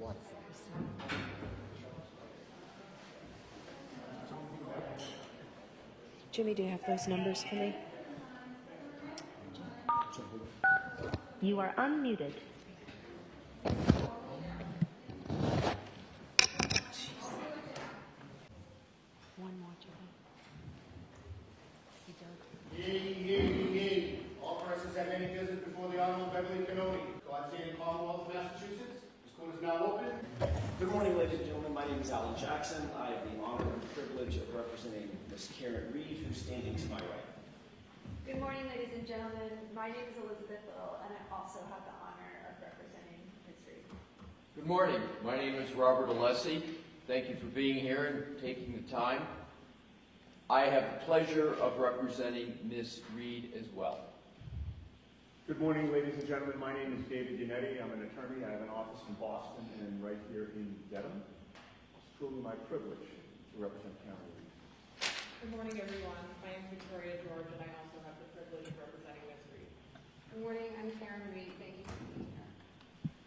lot of things. Jimmy, do you have those numbers for me? You are unmuted. One more, Jimmy. Yea. All persons have any business before the Honorable Beverly Cannoni. God save the Commonwealth of Massachusetts. This court is now open. Good morning, ladies and gentlemen. My name is Alan Jackson. I have the honor and privilege of representing Ms. Karen Reed, who's standing to my right. Good morning, ladies and gentlemen. My name is Elizabeth Little, and I also have the honor of representing Ms. Reed. Good morning. My name is Robert Alessi. Thank you for being here and taking the time. I have the pleasure of representing Ms. Reed as well. Good morning, ladies and gentlemen. My name is David Yannetti. I'm an attorney. I have an office in Boston and right here in Dedham. It's truly my privilege to represent Karen Reed. Good morning, everyone. My name is Victoria George, and I also have the privilege of representing Ms. Reed. Good morning, I'm Karen Reed. Thank you for being here.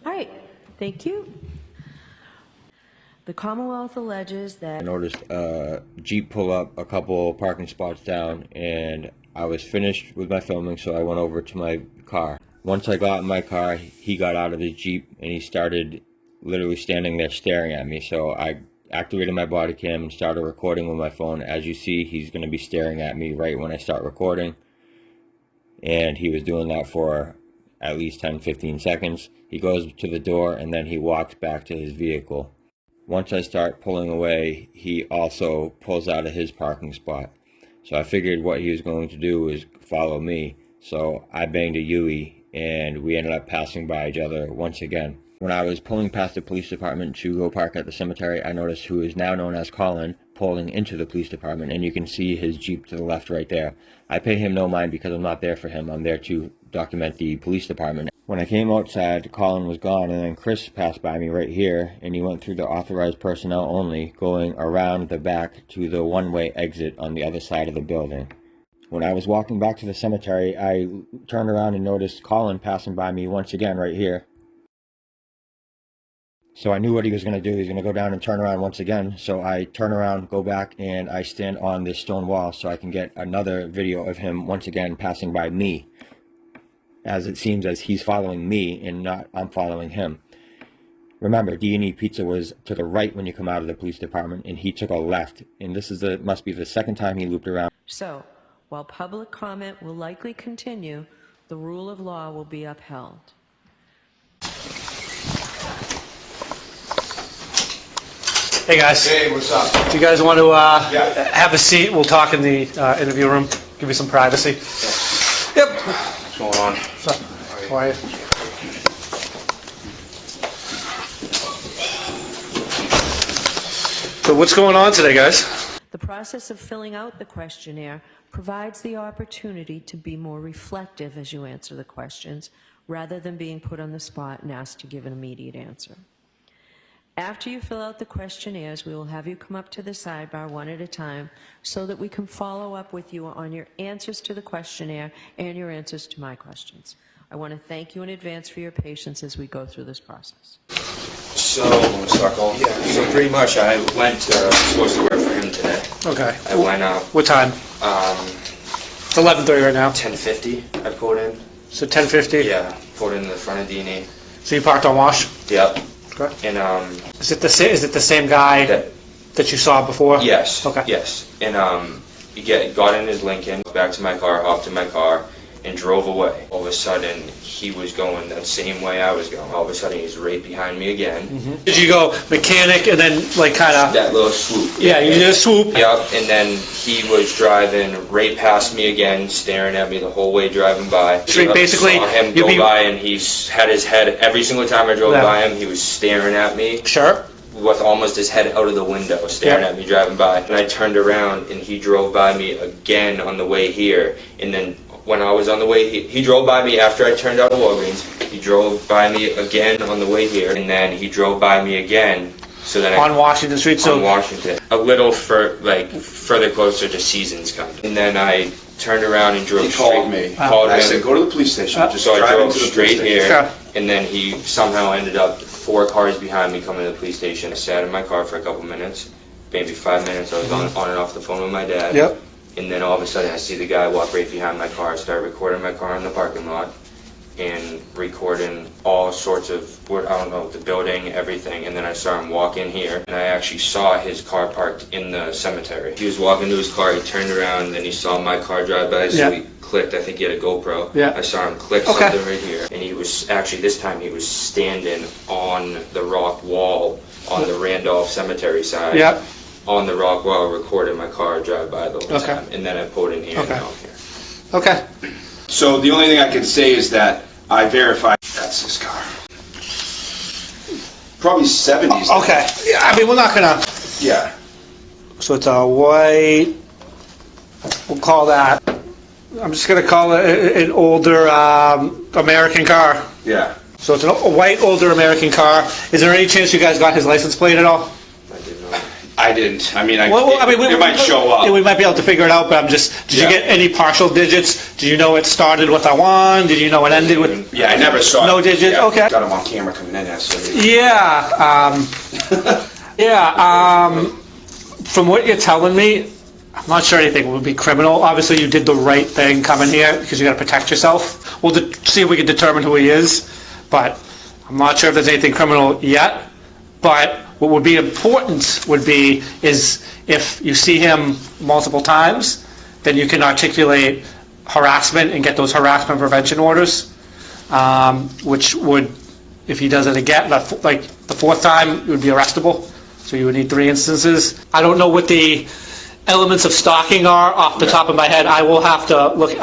All right, thank you. The Commonwealth alleges that I noticed a Jeep pull up a couple parking spots down, and I was finished with my filming, so I went over to my car. Once I got in my car, he got out of his Jeep and he started literally standing there staring at me. So I activated my body cam and started recording with my phone. As you see, he's going to be staring at me right when I start recording. And he was doing that for at least 10-15 seconds. He goes to the door and then he walks back to his vehicle. Once I start pulling away, he also pulls out of his parking spot. So I figured what he was going to do was follow me. So I banged a Yui and we ended up passing by each other once again. When I was pulling past the police department to go park at the cemetery, I noticed who is now known as Colin pulling into the police department, and you can see his Jeep to the left right there. I pay him no mind because I'm not there for him. I'm there to document the police department. When I came outside, Colin was gone, and then Chris passed by me right here, and he went through the authorized personnel only, going around the back to the one-way exit on the other side of the building. When I was walking back to the cemetery, I turned around and noticed Colin passing by me once again right here. So I knew what he was going to do. He was going to go down and turn around once again. So I turn around, go back, and I stand on this stone wall so I can get another video of him once again passing by me. As it seems as he's following me and not I'm following him. Remember, D&E Pizza was to the right when you come out of the police department, and he took a left. And this is must be the second time he looped around. so. While public comment will likely continue, the rule of law will be upheld. Hey guys. Hey, what's up? Do you guys want to have a seat? We'll talk in the interview room. Give you some privacy. Yep. What's going on? What's up? How are you? So what's going on today, guys? The process of filling out the questionnaire provides the opportunity to be more reflective as you answer the questions, rather than being put on the spot and asked to give an immediate answer. After you fill out the questionnaires, we will have you come up to the sidebar one at a time so that we can follow up with you on your answers to the questionnaire and your answers to my questions. I want to thank you in advance for your patience as we go through this process. So pretty much I went supposed to work for him today. Okay. I went up. What time? It's 11:30 right now. 10:50 I pulled in. So 10:50? Yeah, pulled in the front of D&E. So you parked on Wash? Yep. Okay. And Is it the same guy that you saw before? Yes. Okay. Yes. And he got in his Lincoln, back to my car, hopped in my car, and drove away. All of a sudden, he was going the same way I was going. All of a sudden, he's right behind me again. Mm-hmm. Did you go mechanic and then like kind of... That little swoop. Yeah, you did a swoop. Yep, and then he was driving right past me again, staring at me the whole way driving by. So basically, saw him go by, and he's had his head, every single time I drove by him, he was staring at me. Sure. With almost his head out of the window, staring at me driving by. And I turned around, and he drove by me again on the way here, and then when I was on the way, he drove by me after I turned out of Walgreens. He drove by me again on the way here, and then he drove by me again. So then on Washington Street. On Washington, a little further closer to Seasons, kind of. And then I turned around and drove He straight. called me. Called I him. said, go to the police station. Just So I drive drove into the police straight station. here, Sure. and then he somehow ended up 4 cars behind me coming to the police station. I sat in my car for a couple minutes, maybe 5 minutes. I was on and off the phone with my dad. Yep. And then all of a sudden I see the guy walk right behind my car, start recording my car in the parking lot, and recording all sorts of, what I don't know, the building, everything. And then I saw him walk in here, and I actually saw his car parked in the cemetery. He was walking to his car, he turned around, and then he saw my car drive by, so Yeah. he clicked. I think he had a GoPro. Yeah. I saw him click Okay. something right here, and he was actually, this time he was standing on the rock wall on the Randolph Cemetery side. Yep. On the rock wall, recording my car drive by the whole Okay. time. And then I pulled in here and Okay. now I'm here. Okay. So the only thing I can say is that I verified that's his car. Probably 70s. Okay. Yeah, I mean, we're not gonna. Yeah. So it's a white. We'll call that. I'm just gonna call it an older American car. Yeah. So it's a white older American car. Is there any chance you guys got his license plate at all? I did not. I didn't. I mean, it it might show up. We might be able to figure it out, but I'm just. Did you Yeah. get any partial digits? Did you know it started with a 1? Did you know it ended with? Yeah, I never saw it. No digits? Yeah, Okay. Got him on camera coming in there. So Yeah. Yeah. From what you're telling me, I'm not sure anything would be criminal. Obviously, you did the right thing coming here because you got to protect yourself. We'll see if we can determine who he is, but I'm not sure if there's anything criminal yet. But what would be important is if you see him multiple times, then you can articulate harassment and get those harassment prevention orders, which would, if he does it again, like the 4th time, it would be arrestable. So you would need 3 instances. I don't know what the elements of stalking are off the top of my head. I will have to look.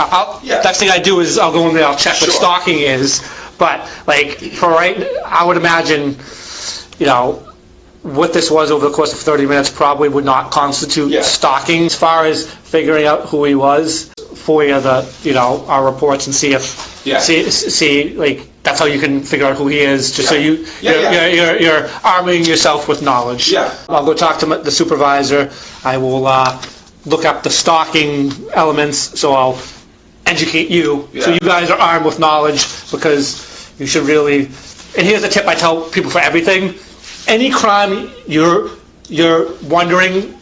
Next thing I do is I'll go in there, I'll check what stalking is. But like for right, I would imagine, what this was over the course of 30 minutes probably would not constitute stalking. As far as figuring out who he was, for our reports and see if see like that's how you can figure out who he is. Just so you're arming yourself with knowledge. Yeah. I'll go talk to the supervisor. I will look up the stalking elements. So I'll educate you. Yeah. So you guys are armed with knowledge because you should really. And here's a tip I tell people for everything. Any crime you're wondering,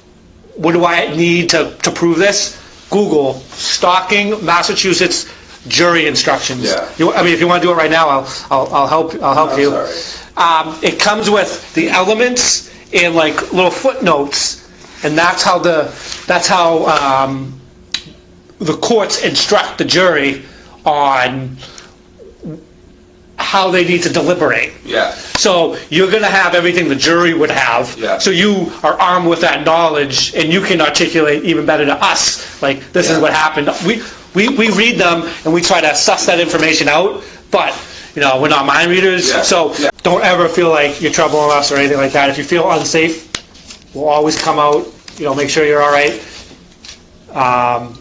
what do I need to prove this? Google stalking Massachusetts jury instructions. Yeah. If you want to do it right now, I'll help you. Right. It comes with the elements and like little footnotes, and that's how the courts instruct the jury on how they need to deliberate. Yeah. So you're going to have everything the jury would have. Yeah. So you are armed with that knowledge, and you can articulate even better to us, like, this is what happened. We read them, and we try to suss that information out, but, we're not mind readers, so don't ever feel like you're troubling us or anything like that. If you feel unsafe, we'll always come out, make sure you're all right,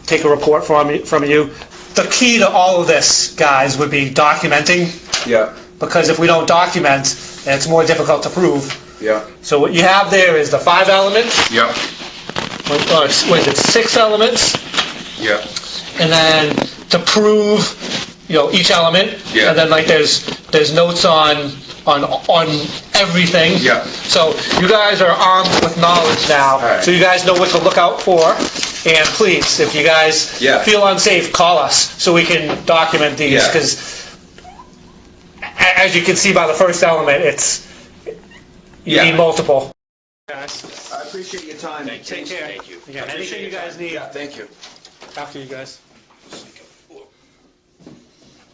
take a report from you. The key to all of this, guys, would be documenting. Yeah. Because if we don't document, it's more difficult to prove. Yeah. So what you have there is the 5 elements. Yeah. Or is it 6 elements? Yeah. And then to prove, each element. Yeah. And then there's notes on everything. Yeah. So you guys are armed with knowledge now. Right. So you guys know what to look out for. And please, if you guys feel unsafe, call us so we can document these. Because as you can see by the first element, you need multiple. Guys, I appreciate your time. take care. Thank you. Again, anything you guys need, Thank you. after you guys.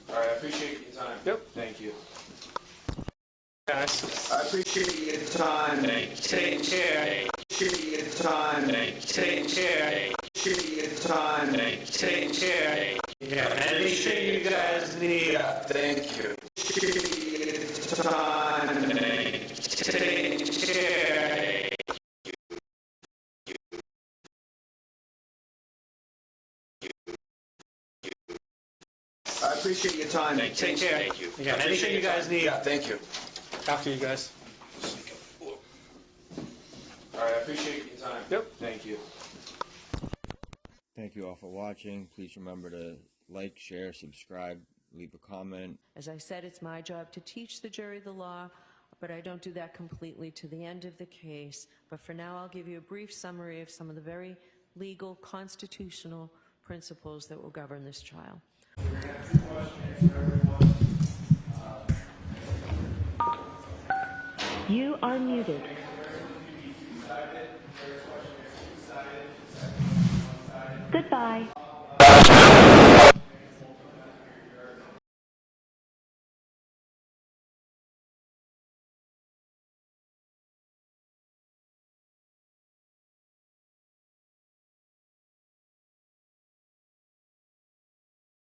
All right, I appreciate your time. Yep. Thank you. Guys, I appreciate your time. take care. Appreciate your time. Take care. Appreciate your time. Take care. Yeah, anything you guys need, Thank you. Appreciate your time. take care. I appreciate your time. Take care. Thank you. Again, anything you guys need, Thank you. after you guys. All right, I appreciate your time. Yep. Thank you. Thank you all for watching. Please remember to like, share, subscribe, leave a comment. As I said, it's my job to teach the jury the law, but I don't do that completely to the end of the case. But for now, I'll give you a brief summary of some of the very legal, constitutional principles that will govern this trial. You are muted. Goodbye.